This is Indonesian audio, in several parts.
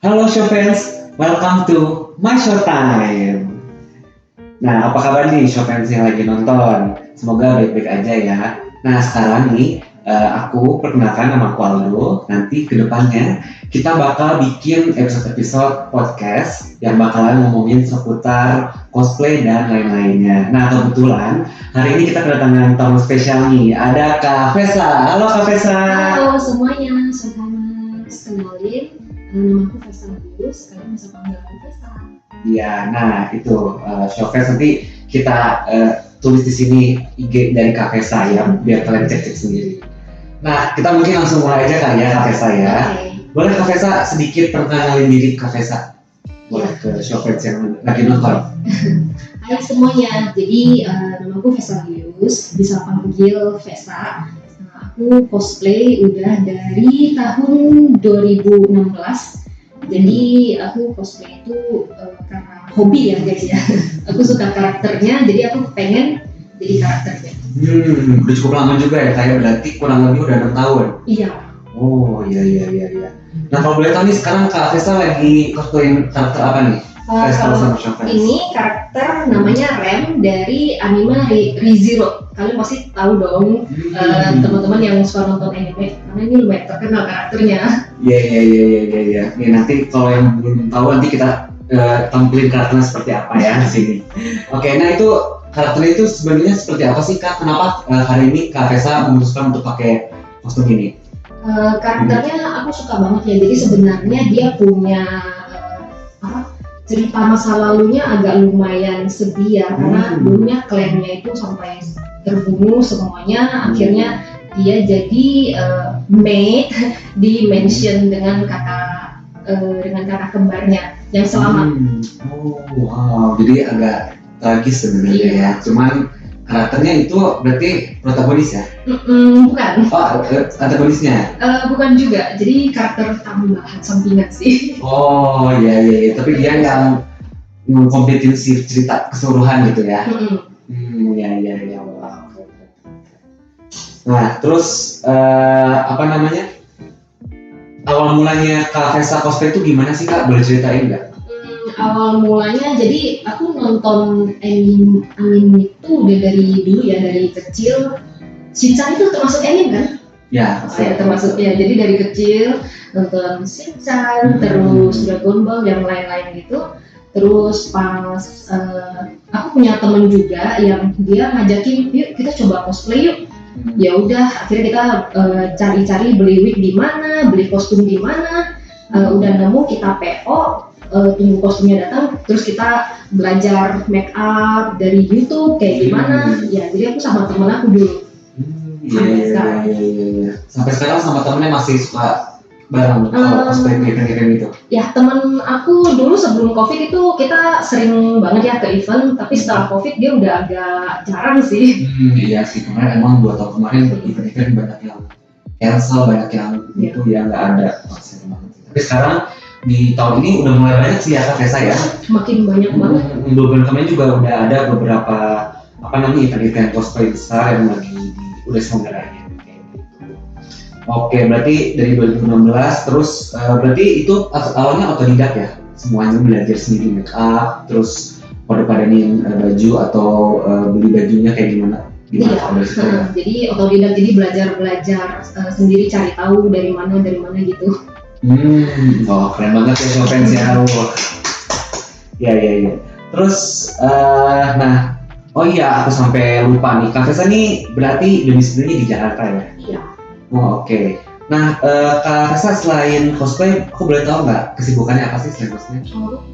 Halo Showfans, welcome to my showtime. Nah, apa kabar nih Showfans yang lagi nonton? Semoga baik-baik aja ya. Nah, sekarang nih aku perkenalkan nama aku Aldo. Nanti kedepannya kita bakal bikin episode-episode podcast yang bakalan ngomongin seputar cosplay dan lain-lainnya. Nah, kebetulan hari ini kita kedatangan tamu spesial nih. Ada Kak Vesa. Halo Kak Vesa. Halo semuanya, Showtimers. Kenalin, nama aku Vesa Bius. Kalian bisa panggil aku Vesa. Iya, nah itu Showfans nanti kita tulis di sini IG dari Kak Vesa ya, biar kalian cek sendiri. Nah, kita mungkin langsung mulai aja kali ya Kak Vesa ya. Boleh Kak Vesa sedikit perkenalin diri Kak Vesa? Boleh ke Showfans yang lagi nonton. Hai semuanya, jadi nama aku Vesa Bius, bisa panggil Vesa. Aku cosplay udah dari tahun 2016. Jadi aku cosplay itu karena hobi ya guys ya. Aku suka karakternya, jadi aku pengen jadi karakternya. Udah cukup lama juga ya, kayak berarti kurang lebih udah 6 tahun. Iya. Oh iya. Nah kalau boleh tahu nih sekarang Kak Vesa lagi cosplayin karakter apa nih? Kalau ini karakter namanya Rem dari anime ReZero. Kalian pasti tahu dong, teman-teman yang suka nonton anime, karena ini lumayan terkenal karakternya. Iya. Nih nanti kalau yang belum tahu nanti kita tampilin karakternya seperti apa ya di sini. Oke, nah itu karakternya itu sebenarnya seperti apa sih Kak? Kenapa hari ini Kak Vesa memutuskan untuk pakai kostum ini? Karakternya aku suka banget ya. Jadi sebenarnya dia punya cerita masa lalunya agak lumayan sedih ya, karena dulunya klannya itu sampai terbunuh semuanya. Akhirnya dia jadi maid di mansion dengan kakak kembarnya yang selamat. Oh wow, jadi agak tragis sebenarnya ya. Cuman karakternya itu berarti protagonis ya? Bukan. Oh, antagonisnya? Bukan juga, jadi karakter tambahan sampingan sih. Oh iya. Tapi dia yang mengkompletin si cerita keseluruhan gitu ya? Iya. Wow. Nah, terus apa namanya? Awal mulanya Kak Vesa cosplay itu gimana sih Kak? Boleh ceritain nggak? Awal mulanya jadi aku nonton anime itu udah dari dulu ya, dari kecil. Shinchan itu termasuk anime kan? Ya, termasuk ya. Jadi dari kecil nonton Shinchan, terus Dragon Ball yang lain-lain gitu. Terus pas aku punya temen juga yang dia ngajakin, yuk kita coba cosplay yuk. Ya udah, akhirnya kita cari-cari beli wig di mana, beli kostum di mana. Udah nemu, kita PO. Tunggu kostumnya datang, terus kita belajar make up dari YouTube kayak gimana. Ya jadi aku sama temen aku dulu. Iya. Sampai sekarang sama temennya masih suka bareng kalau cosplay event-event itu? Ya temen aku dulu sebelum COVID itu kita sering banget ya ke event, tapi setelah COVID dia udah agak jarang sih. Iya sih, kemarin emang 2 tahun kemarin event-event banyak yang cancel, banyak yang itu ya nggak ada vaksin banget. Tapi sekarang di tahun ini udah mulai banyak sih ya Kak Vesa ya. Makin banyak banget. Bulan kemarin juga udah ada beberapa event-event cosplay besar yang lagi udah selenggarain kayak gitu. Oke, berarti dari 2016 terus berarti itu awalnya otodidak ya? Semuanya belajar sendiri make up, terus pada-padanin baju atau beli bajunya kayak gimana? Iya, jadi otodidak, jadi belajar sendiri, cari tahu dari mana gitu. Oh keren banget ya Showfans ya. Iya. Terus nah, oh iya aku sampai lupa nih, Kak Vesa nih berarti domisilinya di Jakarta ya? Iya. Oh oke. Nah Kak Vesa selain cosplay, aku boleh tahu nggak kesibukannya apa sih selain cosplay?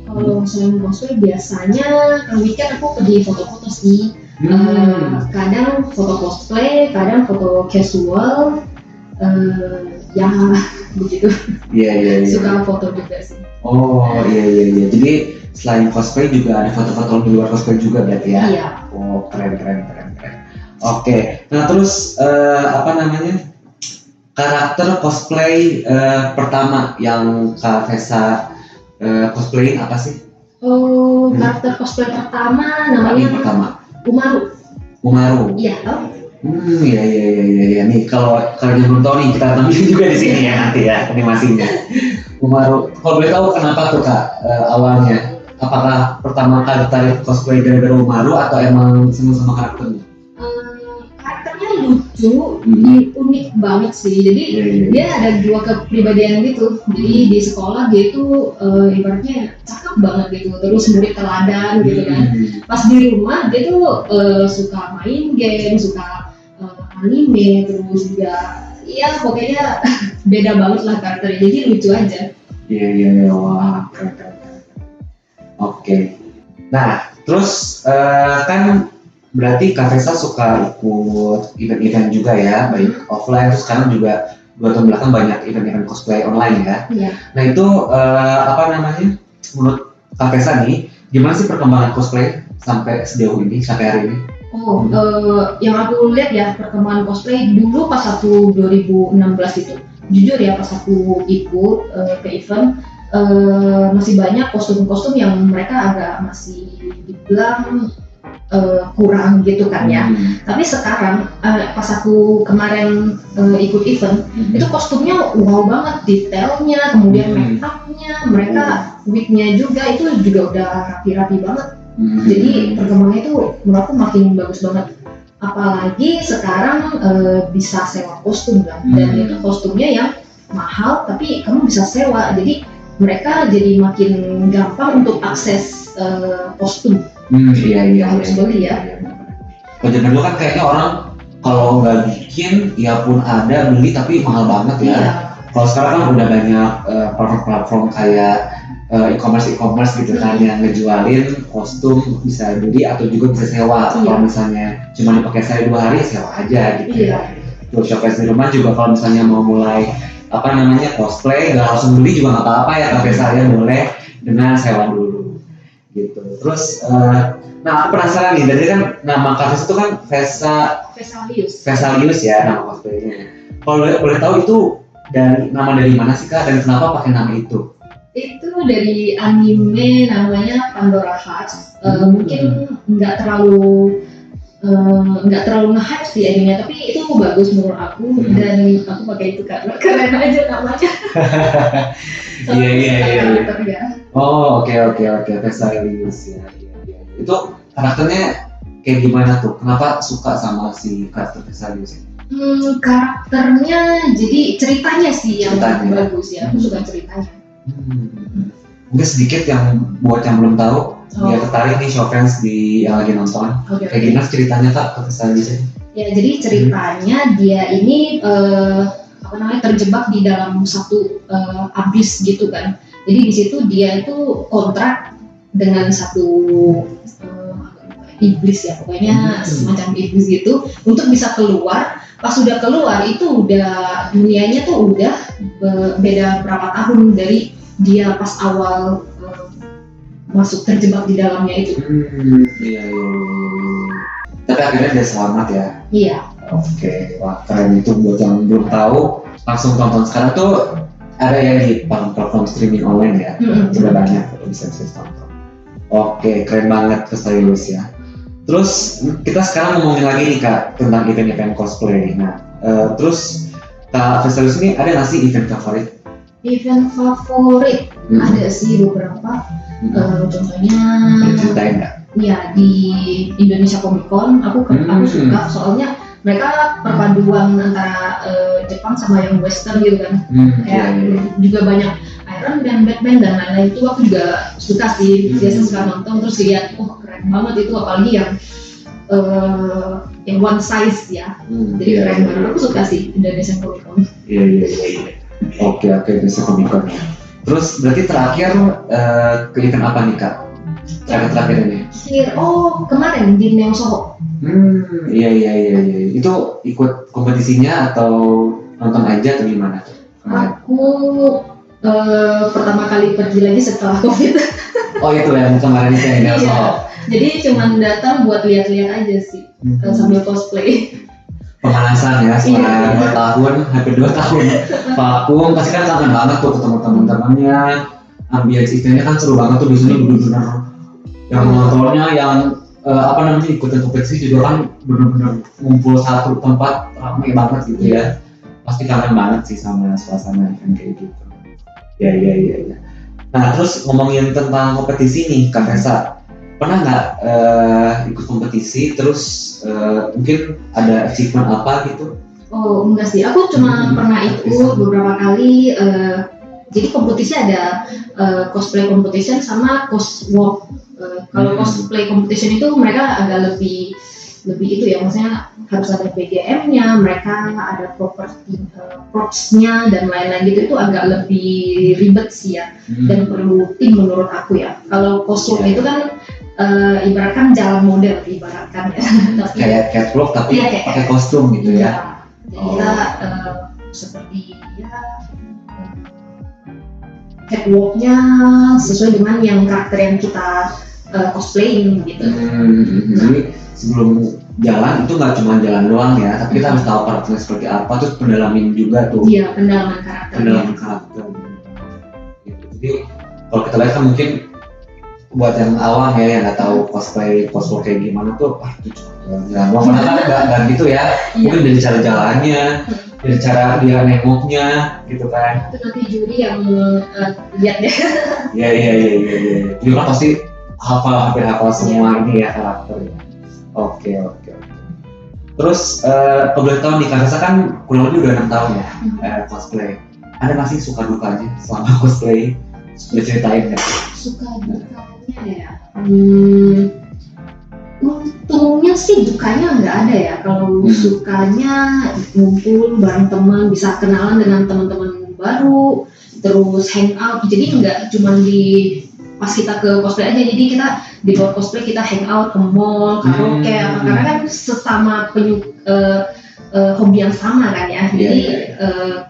Kalau selain cosplay biasanya weekend aku pergi foto-foto sih. Kadang foto cosplay, kadang foto casual. Ya begitu. Iya. Suka foto juga sih. Oh iya. Jadi selain cosplay juga ada foto-foto di luar cosplay juga berarti ya? Iya. Oh keren. Oke. Nah terus apa namanya karakter cosplay pertama yang Kak Vesa cosplayin apa sih? Karakter cosplay pertama namanya Umaru. Iya tau? Iya. Nih kalau kalian belum tahu nih kita tampilin juga di sini ya nanti ya animasinya. Umaru. Kalau boleh tahu kenapa tuh Kak awalnya? Apakah pertama kali tertarik cosplay gara-gara Umaru atau emang seneng sama karakternya? Karakternya lucu, unik banget sih. Jadi dia ada dua kepribadian gitu. Jadi di sekolah dia itu ibaratnya cakep banget gitu. Terus murid teladan gitu kan. Pas di rumah dia tuh suka main game, suka anime, terus juga ya pokoknya beda banget lah karakternya. Jadi lucu aja. Iya, wah keren. Oke. Nah, terus kan berarti Kak Vesa suka ikut event-event juga ya, baik offline, terus sekarang juga 2 tahun belakang banyak event-event cosplay online ya. Iya. Nah itu menurut Kak Vesa nih, gimana sih perkembangan cosplay sampai sejauh ini, sampai hari ini? Yang aku lihat ya perkembangan cosplay dulu pas aku 2016 itu, jujur ya pas aku ikut ke event. Masih banyak kostum-kostum yang mereka agak masih dibilang kurang gitu kan ya. Tapi sekarang pas aku kemarin ikut event, itu kostumnya wow banget, detailnya, kemudian make up-nya, mereka wig-nya juga itu juga udah rapi-rapi banget. Jadi perkembangannya itu menurut aku makin bagus banget. Apalagi sekarang bisa sewa kostum kan, dan itu kostumnya yang mahal tapi kamu bisa sewa. Jadi mereka jadi makin gampang untuk akses kostum. Iya. Harus beli ya. Kalau zaman dulu kan kayaknya orang kalau nggak bikin, ya pun ada beli tapi mahal banget ya. Iya. Kalau sekarang kan udah banyak platform kayak e-commerce gitu kan yang ngejualin kostum bisa beli atau juga bisa sewa. Iya. Kalau misalnya cuma dipakai sekali 2 hari sewa aja gitu. Iya. Terus showcase di rumah juga kalau misalnya mau mulai cosplay nggak langsung beli juga nggak apa-apa ya, tapi saya boleh dengan sewa dulu gitu. Terus nah aku penasaran nih, dari kan nama Kak itu kan Vesalius ya nama cosplaynya. Kalau boleh tahu itu dari mana sih Kak, dan kenapa pakai nama itu? Itu dari anime namanya Pandora Hearts. Mungkin nggak terlalu nge-hype sih animenya, tapi itu bagus menurut aku dan aku pakai itu karena keren aja namanya. Iya. Oh oke Vesalius ya. Itu karakternya kayak gimana tuh? Kenapa suka sama si karakter Vesalius? Karakternya jadi ceritanya sih yang bagus ya. Aku suka ceritanya. Mungkin sedikit yang buat yang belum tahu, dia tertarik nih show fans yang lagi nonton. Kayak gimana ceritanya Kak ke Vesalius? Ya jadi ceritanya dia ini terjebak di dalam satu abyss gitu kan. Jadi di situ dia itu kontrak dengan satu iblis ya, pokoknya semacam iblis gitu untuk bisa keluar. Pas sudah keluar itu udah dunianya tuh udah beda berapa tahun dari dia pas awal masuk terjebak di dalamnya itu. Iya. Tapi akhirnya dia selamat ya. Iya. Oke, wah keren itu. Buat yang belum tahu langsung tonton sekarang tuh ada ya di platform streaming online ya. Sudah banyak bisa tonton. Oke, keren banget Vesalius ya. Terus kita sekarang ngomongin lagi nih Kak tentang event-event cosplay. Nah, terus Kak Vesalius ini ada nggak sih event favorit? Event favorit ada sih beberapa. Contohnya ceritain nggak? Ya di Indonesia Comic Con aku suka, soalnya mereka perpaduan antara Jepang sama yang Western gitu kan. Juga banyak Iron Man, Batman dan lain-lain, itu aku juga suka sih. Biasanya suka nonton terus lihat, keren banget itu, apalagi yang one size ya. Jadi keren banget. Aku suka sih Indonesia Comic Con. Iya. Oke, Indonesia Comic Con. Terus berarti terakhir ke event apa nih Kak? Terakhir ini? Kemarin di Neo Soho. Iya. Itu ikut kompetisinya atau nonton aja atau gimana? Aku pertama kali pergi lagi setelah COVID. Oh itu yang kemarin itu yang Neo Soho. Jadi cuma datang buat lihat-lihat aja sih, sambil cosplay. Pemanasan ya, setelah 2 tahun, hampir 2 tahun vakum, pasti kan kangen banget tuh ketemu teman-temannya. Ambience eventnya kan seru banget tuh, biasanya bener-bener yang nontonnya, yang ikutan kompetisi juga kan bener-bener ngumpul satu tempat ramai banget gitu ya. Pasti kangen banget sih sama suasana event kayak gitu. Ya. Nah terus ngomongin tentang kompetisi nih Kak Tessa, pernah nggak ikut kompetisi terus mungkin ada achievement apa gitu? Oh enggak sih, aku cuma pernah ikut beberapa kali. Jadi kompetisi ada cosplay competition sama coswalk. Kalau cosplay competition itu mereka agak lebih itu ya, maksudnya harus ada BGM-nya, mereka ada props-nya dan lain-lain gitu, itu agak lebih ribet sih ya, dan perlu tim menurut aku ya. Kalau coswalk itu kan ibaratkan jalan model ibaratkan ya. Tapi kayak catwalk tapi pakai kostum gitu ya. Jadi kita seperti ya catwalk-nya sesuai dengan yang karakter yang kita cosplayin gitu. Jadi sebelum jalan itu nggak cuma jalan doang ya, tapi kita harus tahu karakternya seperti apa, terus pendalamin juga tuh. Iya, pendalaman karakter. Gitu. Jadi kalau kita lihat kan mungkin buat yang awam ya yang nggak tahu cosplay kayak gimana tuh, itu cuma jalan doang. Padahal kan nggak gitu ya. Mungkin dari cara jalannya, dari cara dia nengoknya, gitu kan. Itu nanti juri yang lihat deh. Iya. Juri kan pasti hampir hafal semua ini ya karakternya. Oke. Terus kalau boleh tahu nih Kak Tessa kan kurang lebih udah 6 tahun ya cosplay. Ada nggak sih suka dukanya selama cosplay? Boleh ceritain nggak? Suka dukanya ya. Untungnya sih dukanya nggak ada ya. Kalau sukanya ngumpul bareng teman, bisa kenalan dengan teman-teman baru, terus hangout. Jadi nggak cuma di pas kita ke cosplay aja, jadi kita di luar cosplay kita hangout ke mall, karaoke, karena kan sesama hobi yang sama kan ya, jadi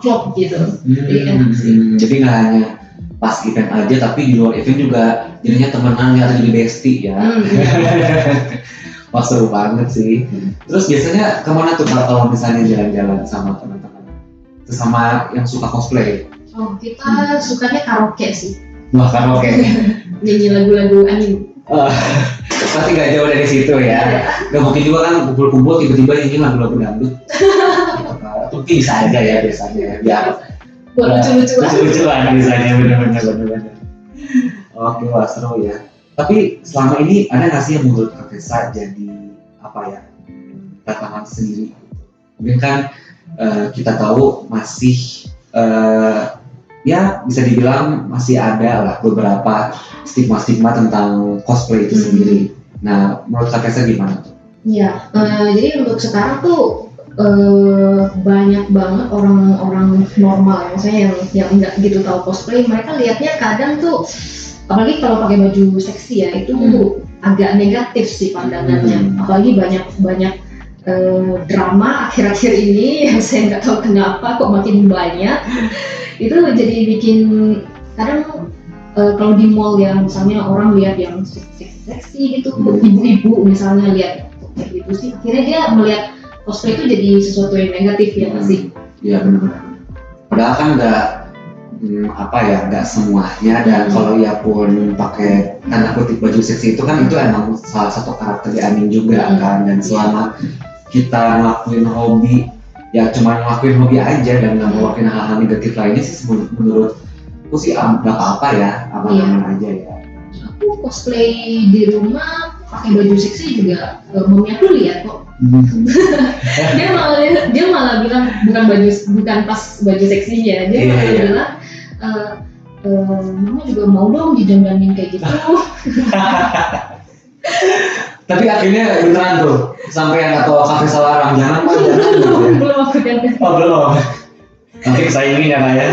klop gitu. Jadi enak sih. Jadi nggak hanya pas event aja, tapi di luar event juga jadinya temenan ya, jadi bestie ya. Wah seru banget sih. Terus biasanya kemana tuh kalau misalnya jalan-jalan sama teman-teman? Terus sama yang suka cosplay? Oh kita sukanya karaoke sih. Wah karaoke. Nyanyi lagu-lagu anime. Pasti gak jauh dari situ ya. Gak mungkin juga kan kumpul-kumpul tiba-tiba nyanyi lagu-lagu dangdut. Mungkin bisa aja ya biasanya. Biar buat lucu-lucuan misalnya, bener-bener. Oke, wah seru ya. Tapi selama ini ada nggak sih yang menurut Kak Tessa jadi apa ya tantangan sendiri? Mungkin kan kita tahu masih ya bisa dibilang masih ada lah beberapa stigma tentang cosplay itu sendiri. Nah, menurut Kak Tessa gimana tuh? Ya, jadi untuk sekarang tuh banyak banget orang-orang normal ya, misalnya yang nggak gitu tahu cosplay, mereka lihatnya kadang tuh, apalagi kalau pakai baju seksi ya, itu agak negatif sih pandangannya. Apalagi banyak drama akhir-akhir ini yang saya nggak tahu kenapa kok makin banyak. Itu jadi bikin kadang kalau di mall ya, misalnya orang lihat yang seksi gitu, ibu-ibu misalnya lihat kayak gitu sih, akhirnya dia melihat cosplay itu jadi sesuatu yang negatif ya nggak sih? Iya benar-benar. Padahal kan nggak semuanya, dan kalau ya pun pakai tanda kutip baju seksi itu kan itu emang salah satu karakter di anime juga kan, dan selama kita ngelakuin hobi ya cuma ngelakuin hobi aja dan nggak ngelakuin hal-hal negatif lainnya sih, menurutku sih nggak apa-apa ya, aman-aman aja ya. Aku cosplay di rumah pakai baju seksi juga, mami aku lihat kok. dia malah bilang bukan pas baju seksinya, dia malah bilang mama juga mau dong didandanin kayak gitu. Tapi akhirnya beneran tuh sampai yang atau kafe salarang jangan pak, belum aku dandan. Oh belum. Nanti kesaingin ya Kak ya.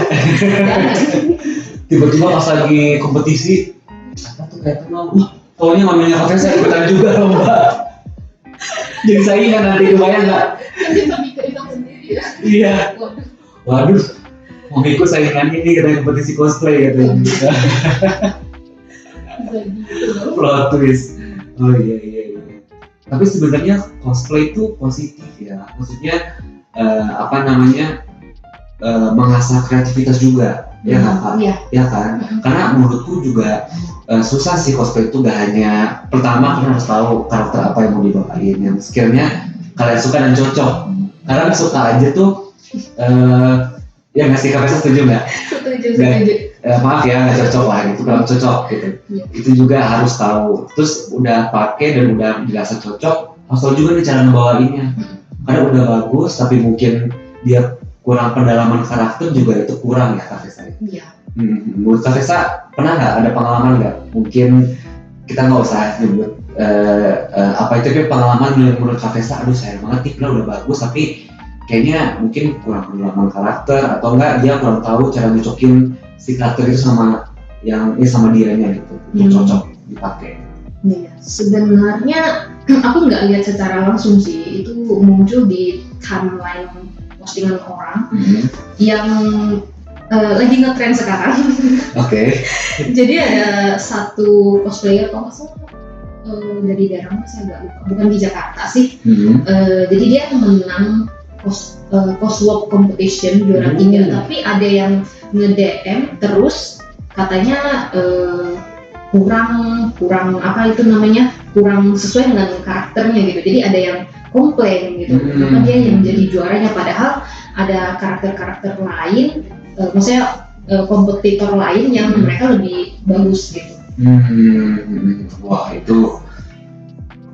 Tiba-tiba pas lagi kompetisi apa tuh kayak wah pokoknya mamanya kafe saya ikutan juga loh mbak. Jadi saingan nanti lumayan nggak? Nanti tapi keinget sendiri ya. Iya. Waduh, mau ikut saingan ini katanya kompetisi cosplay katanya. Plot twist. Oh iya. Tapi sebenarnya cosplay itu positif ya. Maksudnya mengasah kreativitas juga, ya kan Kak? Ya kan? Karena menurutku juga susah sih cosplay itu, gak hanya pertama kalian harus tahu karakter apa yang mau dibawain, yang skillnya kalian suka dan cocok. Karena suka aja tuh ya nggak sih, Kak setuju nggak? Setuju. Maaf ya nggak cocok lah gitu, kurang cocok gitu. Iya. Itu juga harus tahu. Terus udah pakai dan udah dirasa cocok, harus tahu juga nih cara ngebawainnya. Karena udah bagus tapi mungkin dia kurang pendalaman karakter juga itu kurang ya Kak Fesa. Iya. Menurut Kak Fesa pernah nggak ada pengalaman nggak? Mungkin kita nggak usah nyebut apa itu, tapi pengalaman yang menurut Kak Fesa, aduh sayang banget nih udah bagus tapi kayaknya mungkin kurang pendalaman karakter atau enggak dia kurang tahu cara nyocokin si karakter itu sama yang sama dianya gitu untuk cocok dipakai. Iya, sebenarnya aku nggak lihat secara langsung sih, itu muncul di timeline postingan orang yang lagi ngetrend sekarang. Oke. Jadi ada satu cosplayer kalau nggak salah dari daerah mana saya nggak lupa, bukan di Jakarta sih. Jadi dia menang coswalk competition juara 3, tapi ada yang nge-DM terus katanya kurang apa itu namanya, kurang sesuai dengan karakternya gitu. Jadi ada yang komplain gitu, kenapa dia yang jadi juaranya padahal ada karakter-karakter lain, maksudnya kompetitor lain yang mereka lebih bagus gitu. Wah itu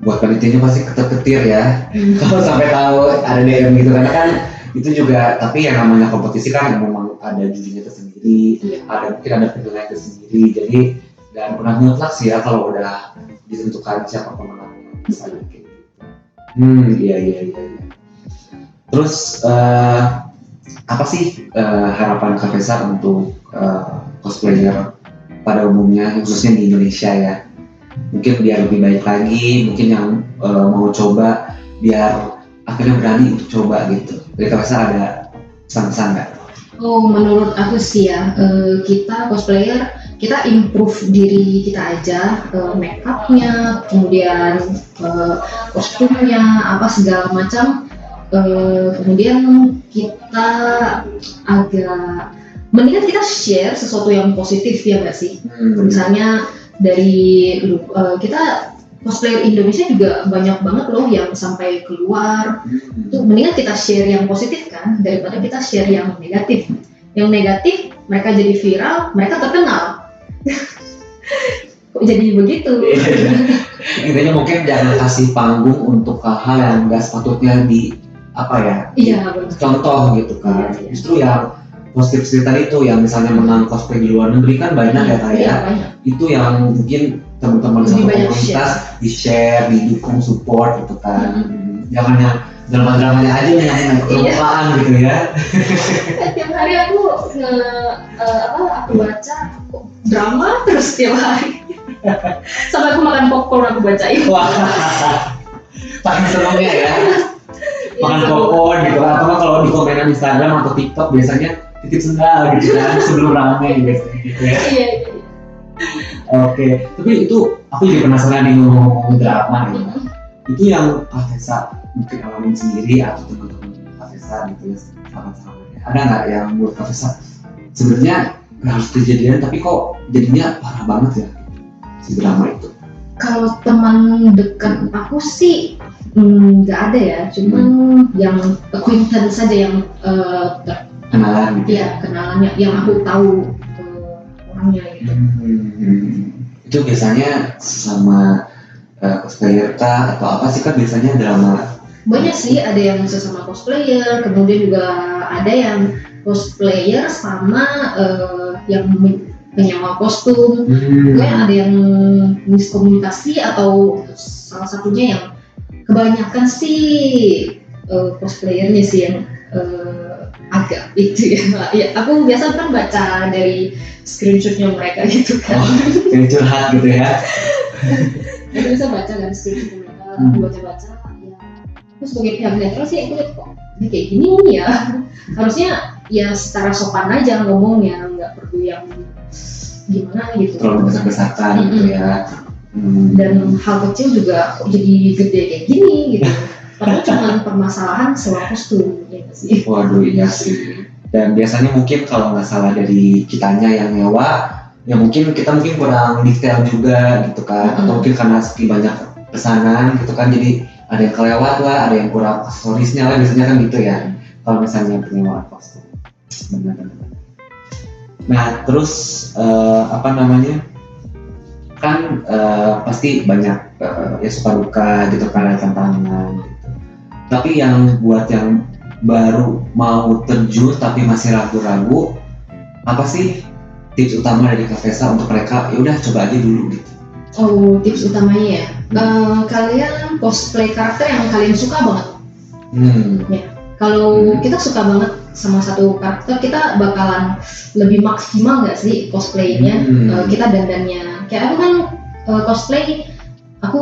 buat panitianya pasti ketir-ketir ya kalau sampai tahu ada DM gitu, karena kan itu juga, tapi yang namanya kompetisi kan memang ada jurinya tersendiri, ada mungkin ada penilaian tersendiri, jadi dan pernah mutlak sih ya kalau udah ditentukan siapa pemenangnya misalnya gitu. Iya. Terus apa sih harapan Kak Fesa untuk cosplayer pada umumnya, khususnya di Indonesia ya? Mungkin biar lebih baik lagi, mungkin yang mau coba biar akhirnya berani untuk coba gitu. Dari Kak Fesa ada pesan-pesan nggak? Oh, menurut aku sih ya, kita cosplayer, kita improve diri kita aja, make up-nya, kemudian kostumnya, apa segala macam. Kemudian kita agak mendingan kita share sesuatu yang positif ya nggak sih? Misalnya dari kita cosplayer Indonesia juga banyak banget loh yang sampai keluar. Itu mendingan kita share yang positif kan daripada kita share yang negatif. Yang negatif mereka jadi viral, mereka terkenal. Kok jadi begitu? Intinya mungkin jangan kasih panggung untuk hal-hal yang nggak sepatutnya di apa ya? Iya benar. Contoh gitu kan. Iya. Justru yang positif cerita itu yang misalnya menang cosplay di luar negeri kan banyak ya kayak itu yang mungkin teman-teman satu komunitas di share, didukung, support gitu kan. Jangan yang drama-dramanya aja yang kelupaan gitu ya. Tiap hari aku aku baca drama terus tiap hari. Sampai aku makan popcorn aku bacain. Wah, paling serunya ya. Makan popcorn gitu, atau kalau di komenan Instagram atau TikTok biasanya titip sendal gitu kan sebelum rame biasanya gitu ya. Iya. Oke, tapi itu aku juga penasaran nih ngomong drama ya. Itu yang Kak Fesa mungkin alamin sendiri atau teman-teman Kak Fesa gitu ya, sahabat-sahabatnya. Ada nggak yang menurut Kak Fesa sebenarnya nggak harus kejadian tapi kok jadinya parah banget ya si drama itu? Kalau teman dekat aku sih nggak ada ya, cuman yang acquaintance saja yang kenalan gitu. Iya, kenalannya yang aku tahu orangnya gitu. Itu biasanya sama cosplayer kah atau apa sih kan biasanya drama? Banyak sih, ada yang sesama cosplayer, kemudian juga ada yang cosplayer sama yang penyewa kostum. Pokoknya ada yang miskomunikasi atau salah satunya yang kebanyakan sih cosplayernya sih yang agak itu ya. Ya, aku biasa kan baca dari screenshotnya mereka gitu kan. Yang curhat gitu ya. Aku bisa baca kan screenshot mereka, aku baca-baca. Ya. Aku sebagai pihak netral sih aku lihat kok ini kayak gini ya. Harusnya ya secara sopan aja ngomongnya, nggak perlu yang gimana gitu. Terlalu besar-besarkan gitu ya. Dan hal kecil juga kok jadi gede kayak gini gitu. Padahal cuma permasalahan sewa kostum ya sih. Waduh iya sih. Dan biasanya mungkin kalau nggak salah dari kitanya yang nyewa, ya mungkin kita kurang detail juga gitu kan, atau mungkin karena sekian banyak pesanan gitu kan, jadi ada yang kelewat lah, ada yang kurang aksesorisnya lah biasanya kan gitu ya. Kalau misalnya penyewaan kostum, benar-benar. Nah terus apa namanya kan pasti banyak ya suka duka gitu karena tantangan gitu. Tapi yang buat yang baru mau terjun tapi masih ragu-ragu, apa sih tips utama dari Kak Tessa untuk mereka ya udah coba aja dulu gitu? Oh, tips utamanya ya, kalian cosplay karakter yang kalian suka banget. Ya, kalau kita suka banget sama satu karakter, kita bakalan lebih maksimal nggak sih cosplaynya? Kita dandannya, kayak aku kan cosplay, aku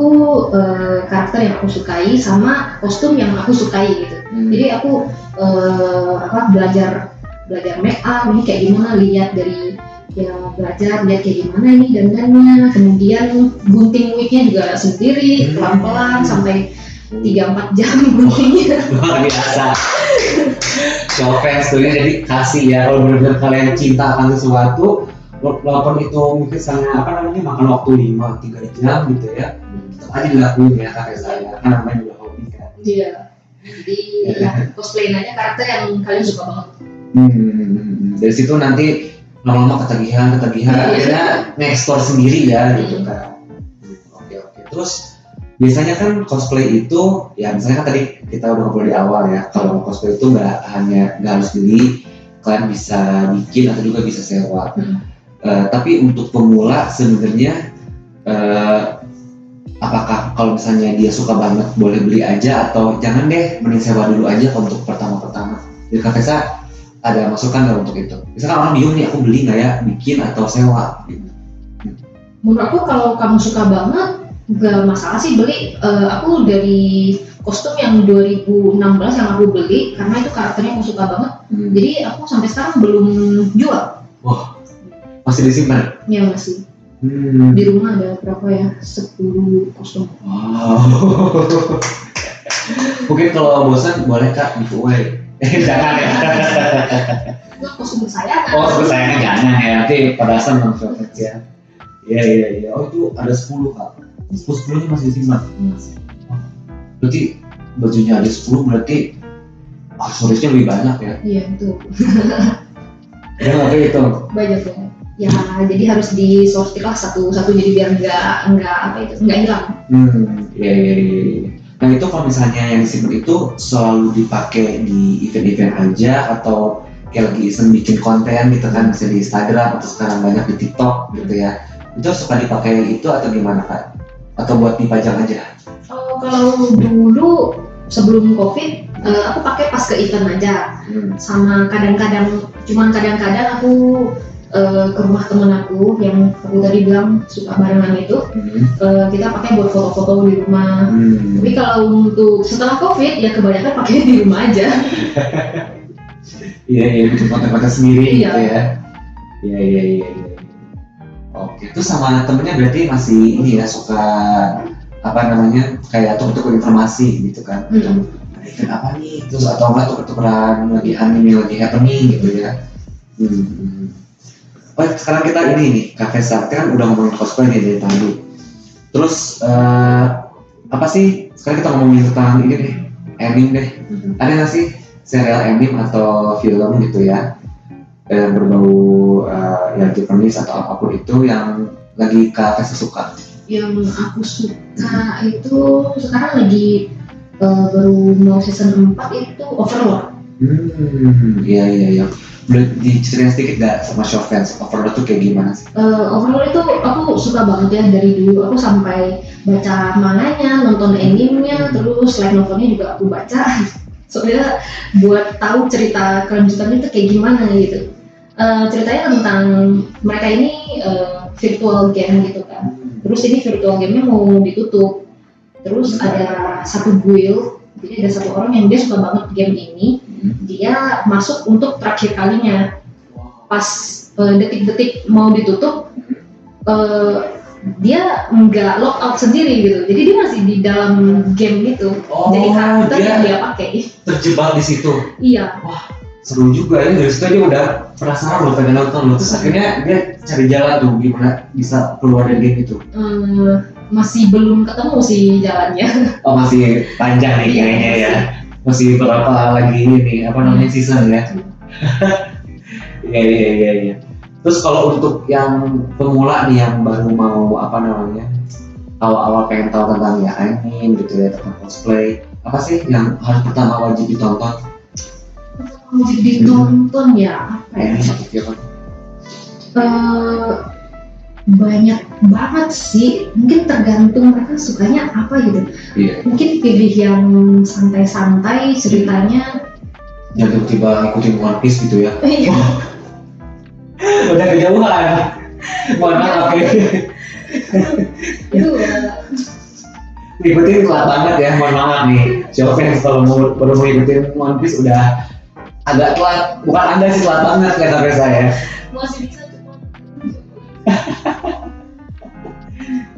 karakter yang aku sukai sama kostum yang aku sukai gitu. Jadi aku belajar make up ini kayak gimana, lihat dari belajar lihat kayak gimana ini dandannya, kemudian gunting wignya juga sendiri pelan-pelan sampai 3-4 jam guntingnya. Luar biasa. Showfans tuh ya, jadi kasih ya kalau benar-benar kalian cinta akan sesuatu, walaupun itu mungkin misalnya makan waktu 5-3 jam gitu ya, tetap aja dilakuin ya kakek saya, karena namanya juga hobi kan. Iya. Jadi cosplayin aja karakter yang kalian suka banget. Dari situ nanti lama-lama ketagihan akhirnya nge-explore sendiri ya gitu kan. Oke. Terus biasanya kan cosplay itu ya misalnya kan tadi kita udah ngobrol di awal ya, kalau cosplay itu nggak harus beli, kalian bisa bikin atau juga bisa sewa. Tapi untuk pemula sebenarnya apakah kalau misalnya dia suka banget boleh beli aja atau jangan deh mending sewa dulu aja untuk pertama-pertama? Jadi Kak Tessa ada masukan nggak untuk itu? Misalkan orang bingung nih, aku beli nggak ya, bikin atau sewa gitu. Menurut aku kalau kamu suka banget nggak masalah sih beli. Aku dari kostum yang 2016 yang aku beli karena itu karakternya aku suka banget. Jadi aku sampai sekarang belum jual. Wah, masih disimpan? Ya masih. Di rumah ada berapa ya? 10 kostum. Wow. Mungkin kalau bosan boleh Kak giveaway. Jangan ya. Itu kostum kesayangan. Oh, kesayangan jangan ya. Nanti pada senang showcase ya. Iya. Oh itu ada 10 Kak. 10-nya masih disimpan. Berarti bajunya ada 10, berarti aksesorisnya lebih banyak ya? Iya, betul. Ya nggak kayak itu? Banyak banget. Ya, jadi harus disortir lah satu-satu jadi biar nggak hilang. Iya. Nah itu kalau misalnya yang disimpan itu selalu dipakai di event-event aja atau kayak lagi iseng bikin konten gitu kan, misalnya di Instagram atau sekarang banyak di TikTok gitu ya? Itu suka dipakai itu atau gimana Kak? Atau buat dipajang aja? Kalau dulu sebelum COVID, aku pakai pas ke event aja. Sama kadang-kadang aku ke rumah temen aku yang aku tadi bilang suka barengan itu, kita pakai buat foto-foto di rumah. Tapi kalau untuk setelah COVID ya kebanyakan pakai di rumah aja. Iya, bikin konten-konten sendiri gitu ya. Iya. Oke, terus sama temennya berarti masih ini ya, suka kayak tukar-tukar informasi gitu kan? Event apa nih? Terus atau enggak tukar-tukaran lagi anime, lagi happening gitu ya? Oh, sekarang kita ini nih, Kak Tessa, kita kan udah ngomongin cosplay nih dari tadi. Terus apa sih? Sekarang kita ngomongin tentang ini deh, anime deh. Ada nggak sih serial anime atau film gitu ya? Berbau ya Japanese atau apapun itu yang lagi Kak Tessa suka? Yang aku suka itu sekarang lagi baru mau season 4 itu Overlord. Iya. Boleh diceritain sedikit gak sama Showfans, Overlord tuh kayak gimana sih? Overlord itu aku suka banget ya dari dulu. Aku sampai baca manganya, nonton animenya, terus light novelnya juga aku baca. Soalnya buat tahu cerita kelanjutannya itu kayak gimana gitu. Ceritanya tentang mereka ini virtual game gitu kan. Terus ini virtual game-nya mau ditutup. Terus ada satu guild, jadi ada satu orang yang dia suka banget game ini. Dia masuk untuk terakhir kalinya. Pas detik-detik mau ditutup, dia nggak lock out sendiri gitu. Jadi dia masih di dalam game itu. Jadi karakter yang dia pakai. Terjebak di situ. Iya. Wah, seru juga ya. Dari situ dia udah penasaran loh, pengen nonton loh. Terus akhirnya dia cari jalan tuh gimana bisa keluar dari game itu. Masih belum ketemu sih jalannya. Oh, masih panjang nih kayaknya ya. Masih berapa lagi ini season ya. Iya. Terus kalau untuk yang pemula nih yang baru mau awal-awal pengen tahu tentang ya anime gitu ya, tentang cosplay, apa sih yang harus pertama wajib ditonton? Wajib ditonton ya apa ya? Banyak banget sih, mungkin tergantung mereka sukanya apa gitu. Iya. Mungkin pilih yang santai-santai ceritanya. Yang tiba-tiba ikutin One Piece gitu ya. Iya. Udah kejauhan. Mohon maaf ya. Itu Ikutin telat banget ya, mohon maaf nih. Siapa yang kalau baru mau ikutin One Piece udah agak telat. Bukan Anda sih telat banget kata saya. masih bisa cuma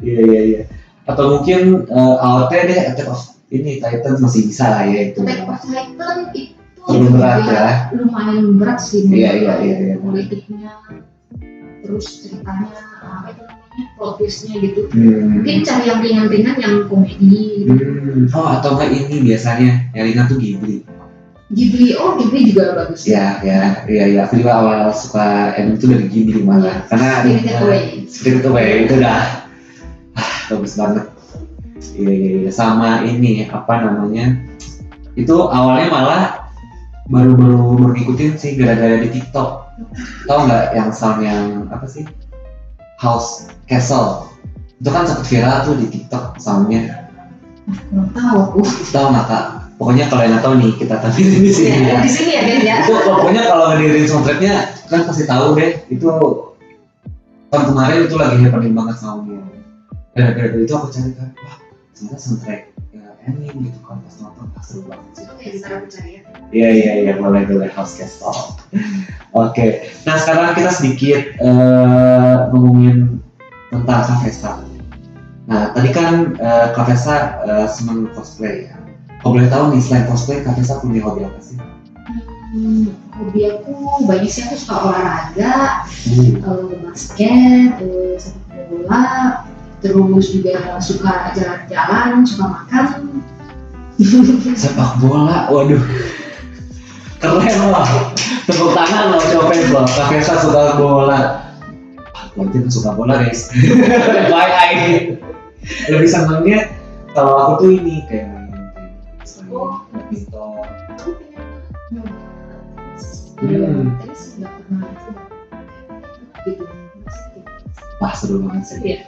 Iya. Atau mungkin AOT deh, Attack of Titan masih bisa lah ya itu. Attack of Titan itu Terlalu berat juga ya. lumayan berat sih. Iya. Politiknya, terus ceritanya apa itu namanya, plot twistnya gitu. Mungkin cari yang ringan-ringan yang komedi. Oh atau enggak ini biasanya yang ringan tuh Ghibli. Ghibli juga bagus. Iya. Aku juga awal suka anime itu dari Ghibli malah. Karena Spirited Away itu udah bagus banget. Iya. Sama ini itu awalnya malah baru ngikutin sih gara-gara di TikTok. Tahu nggak yang sound yang apa sih? House Castle. Itu kan sempat viral tuh di TikTok soundnya. Nggak tahu aku. Tahu nggak Kak? Pokoknya kalau yang nggak tahu nih kita tampilin di sini. Ya, di sini ya guys ya. Itu pokoknya kalau ngedirin soundtracknya kan pasti tahu deh. Itu tahun kemarin itu lagi happening banget soundnya. Gara-gara itu aku cari kan, wah ternyata soundtrack anime gitu kan, pas nonton seru banget sih. Oke, ntar aku cari ya. Iya, boleh House Castle. Oke, nah sekarang kita sedikit ngomongin tentang Kavesa. Nah tadi kan Kavesa senang cosplay ya. Kalau boleh tahu nih, selain cosplay, Kavesa punya hobi apa sih? Hobi aku banyak sih, aku suka olahraga, basket, sepak bola, terus juga suka jalan-jalan, suka makan. Sepak bola, waduh, keren loh. Tepuk tangan loh, coba loh. Kavesa suka bola. Berarti suka bola guys. Bye. Lebih senangnya kalau aku tuh ini kayak main tenis, badminton. Aku pengen nyoba tenis, nggak pernah gitu. Wah seru banget sih. Iya.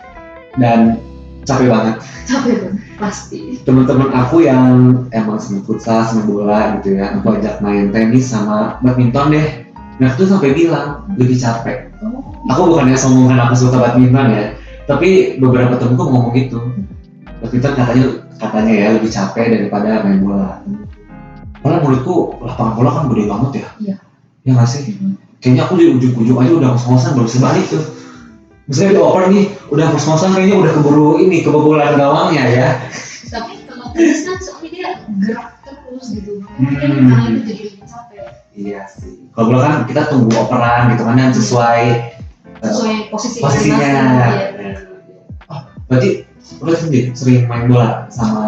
Dan capek banget. Capek banget, pasti. Teman-teman aku yang emang senang futsal, senang bola gitu ya, aku ajak main tenis sama badminton deh. Nah aku tuh sampai bilang lebih capek. Aku bukannya sombong karena aku suka badminton ya, tapi beberapa temenku ngomong gitu. Badminton katanya ya lebih capek daripada main bola. Padahal menurutku lapangan bola kan gede banget ya. Iya. Ya nggak sih? Kayaknya aku di ujung-ujung aja udah ngos-ngosan baru bisa balik tuh. Misalnya di oper nih, udah ngos-ngosan kayaknya udah kebobolan gawangnya ya. Tapi kalau tenis kan soalnya dia gerak terus gitu, mungkin karena itu jadi lebih capek. Iya sih. Kalau bola kan kita tunggu operan gitu kan yang sesuai posisinya. Berarti udah sering main bola sama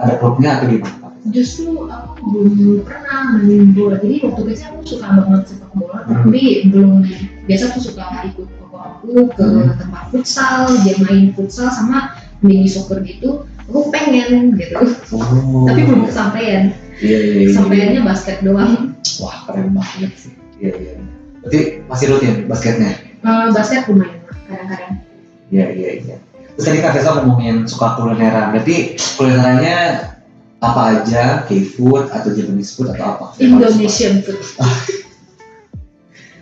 ada klubnya atau gimana? Justru aku belum pernah main bola, jadi waktu kecil aku suka banget sepak bola, tapi belum. Biasa aku suka ikut aku ke tempat futsal, dia main futsal sama mini soccer gitu, aku pengen gitu. Tapi belum kesampaian. Iya. Kesampaiannya basket doang. Wah keren banget sih. Iya. Berarti masih rutin basketnya? Basket lumayan kadang-kadang. Iya. Terus tadi Kak Vesa ngomongin suka kulineran, berarti kulinerannya apa aja? K-food atau Japanese food atau apa? Indonesian food.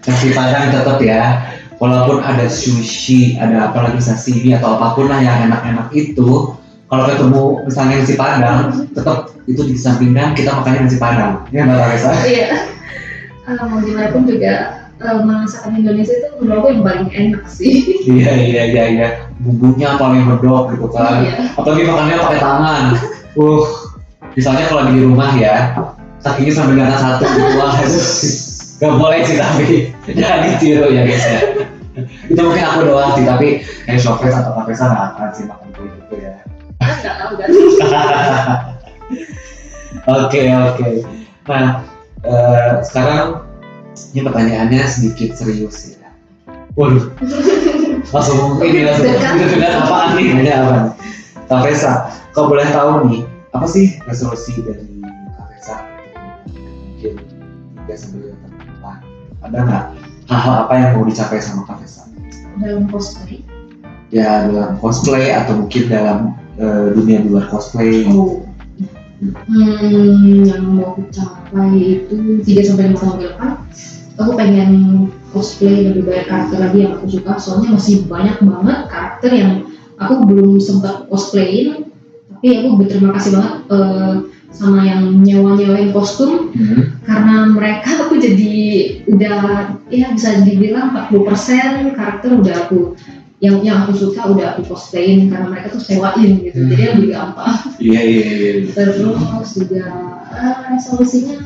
Nasi Padang tetap ya. Walaupun ada sushi, ada apa lagi sashimi atau apapun lah yang enak-enak itu, kalau ketemu misalnya nasi Padang, tetap itu dikesampingkan kita makannya nasi Padang. Ya nggak Kavesa? Iya. Mau gimana pun juga masakan Indonesia itu menurut aku yang paling enak sih. Iya. Bumbunya paling medok gitu kan. Iya. Apalagi makannya pakai tangan. Misalnya kalau lagi di rumah ya, kakinya sampai di atas satu gitu. Wah, itu nggak boleh sih, tapi jangan ditiru ya guys ya. Itu mungkin aku doang sih, tapi kayak Showface atau Kavesa nggak akan sih makan kayak gitu ya. Nggak tahu kan. Oke. Nah, sekarang ini pertanyaannya sedikit serius ya. Waduh, langsung dekat apaan nih? Ada apa? Kak Fesa, kalau boleh tahu nih, apa sih resolusi dari Kak Fesa? Mungkin 3-5 tahun. Ada nggak hal-hal apa yang mau dicapai sama Kak Fesa? Dalam cosplay. Ya dalam cosplay atau mungkin dalam dunia di luar cosplay. Yang mau aku capai itu 3-5 tahun ke depan, aku pengen cosplay lebih banyak karakter lagi yang aku suka. Soalnya masih banyak banget karakter yang aku belum sempat cosplayin, tapi aku berterima kasih banget sama yang nyewain kostum, karena mereka aku jadi udah ya bisa dibilang 40% karakter udah aku yang aku suka udah aku cosplayin karena mereka tuh sewain gitu, jadi lebih gampang. Iya. Terus juga resolusinya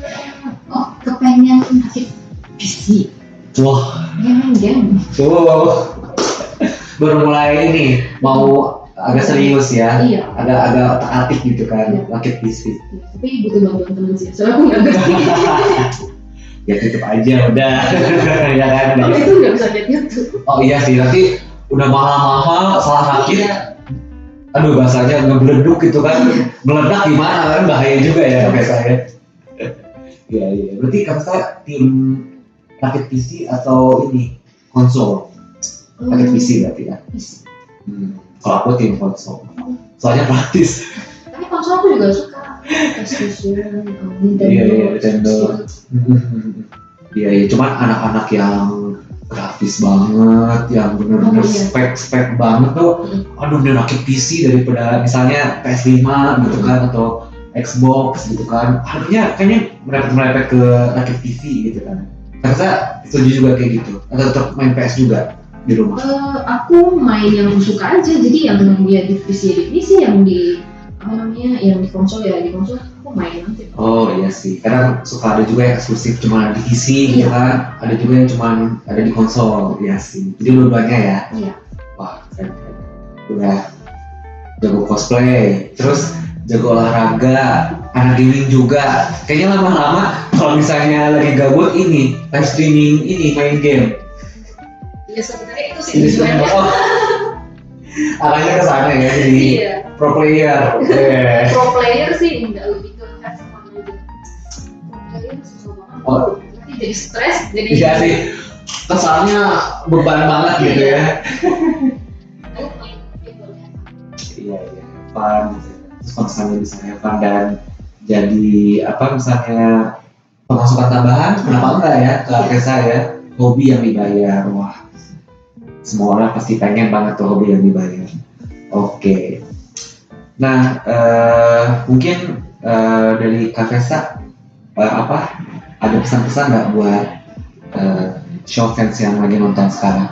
kepengen rakit PC. Wah. Main game. Baru mulai ini mau agak serius ya. Iya. Agak otak-atik gitu kan, Iya. rakit PC. Tapi butuh bantuan teman sih, soalnya aku nggak ngerti. Ya tutup aja udah. Ya kan. Tapi itu nggak bisa lihat YouTube. Oh iya sih, nanti udah mahal-mahal salah rakit. Iya. Aduh bahasanya ngebeleduk gitu kan, meledak gimana kan, bahaya juga ya kayak saya. Iya. Berarti kakak tim rakit PC atau ini konsol? Rakit PC berarti ya? PC. Kalau aku tim konsol, soalnya praktis. Tapi konsol aku juga suka. PlayStation, Nintendo. Iya, Nintendo. Iya, cuman anak-anak yang grafis banget, yang bener-bener spek banget tuh, aduh dia rakit PC daripada misalnya PS5 gitu kan, atau Xbox gitu kan, harusnya kayaknya merepet ke rakit PC gitu kan. Karena setuju juga kayak gitu, atau tetap main PS juga di rumah? Aku main yang aku suka aja, jadi yang dia di PC, yang di yang di konsol ya di konsol aku main nanti. Oh iya sih, kadang suka ada juga yang eksklusif cuma di PC gitu kan, ada juga yang cuma ada di konsol, iya sih. Jadi dua-duanya ya. Iya. Wah keren. Udah jago cosplay, terus jago olahraga, anak gaming juga. Kayaknya lama-lama kalau misalnya lagi gabut ini live streaming ini main game. Iya sebenarnya itu sih tujuannya. Arahnya ke sana ya, jadi Iya. pro player. Pro player sih enggak, lebih ke have fun aja. Pro player susah banget. Nanti jadi stres, jadi. Iya sih, kesannya beban banget gitu ya. Ayo main gitu ya. Iya, fun. Terus kalau misalnya bisa have fun dan jadi apa misalnya pemasukan tambahan, kenapa enggak ya ke Kesa ya, hobi yang dibayar. Wah, semua orang pasti pengen banget tuh hobi yang dibayar. Oke. Nah, mungkin dari Kak Fesa ada pesan-pesan nggak buat show fans yang lagi nonton sekarang?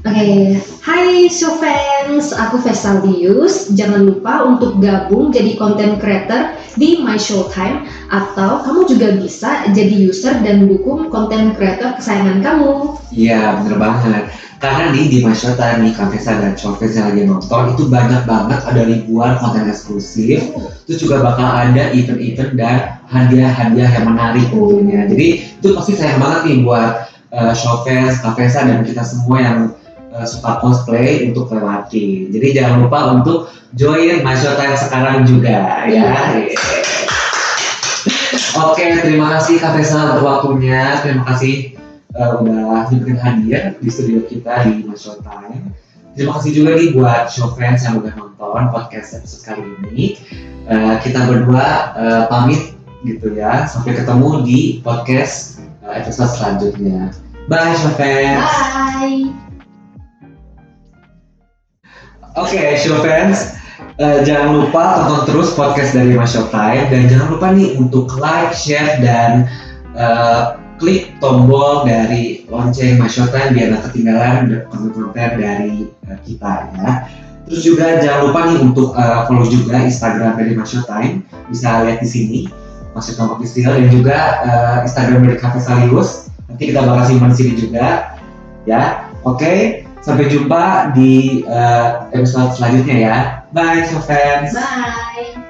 Oke, hai show fans, aku Vesalius. Jangan lupa untuk gabung jadi content creator di My Showtime, atau kamu juga bisa jadi user dan dukung content creator kesayangan kamu. Iya, bener banget. Karena nih di My Showtime nih, Kak Fesa dan show fans yang lagi nonton itu banyak banget, ada ribuan konten eksklusif. Terus juga bakal ada event-event dan hadiah-hadiah yang menarik tentunya. Jadi itu pasti sayang banget nih buat show fans, Kak Fesa dan kita semua yang suka cosplay untuk lewati. Jadi jangan lupa untuk join My Showtime sekarang juga ya. Oke, terima kasih Kak Fesa untuk waktunya. Terima kasih udah diberikan hadir di studio kita di My Showtime. Terima kasih juga nih buat show fans yang udah nonton podcast episode kali ini. Kita berdua pamit gitu ya. Sampai ketemu di podcast episode selanjutnya. Bye show fans. Bye. Oke, show fans, jangan lupa tonton terus podcast dari My Showtime dan jangan lupa nih untuk like, share dan klik tombol dari lonceng My Showtime biar nggak ketinggalan konten-konten dari kita ya. Terus juga jangan lupa nih untuk follow juga Instagram dari My Showtime, bisa lihat di sini My Showtime Official, dan juga Instagram dari Kak Vesalius. Nanti kita bakal simpan di sini juga ya. Oke. Sampai jumpa di episode selanjutnya ya. Bye, so fans. Bye.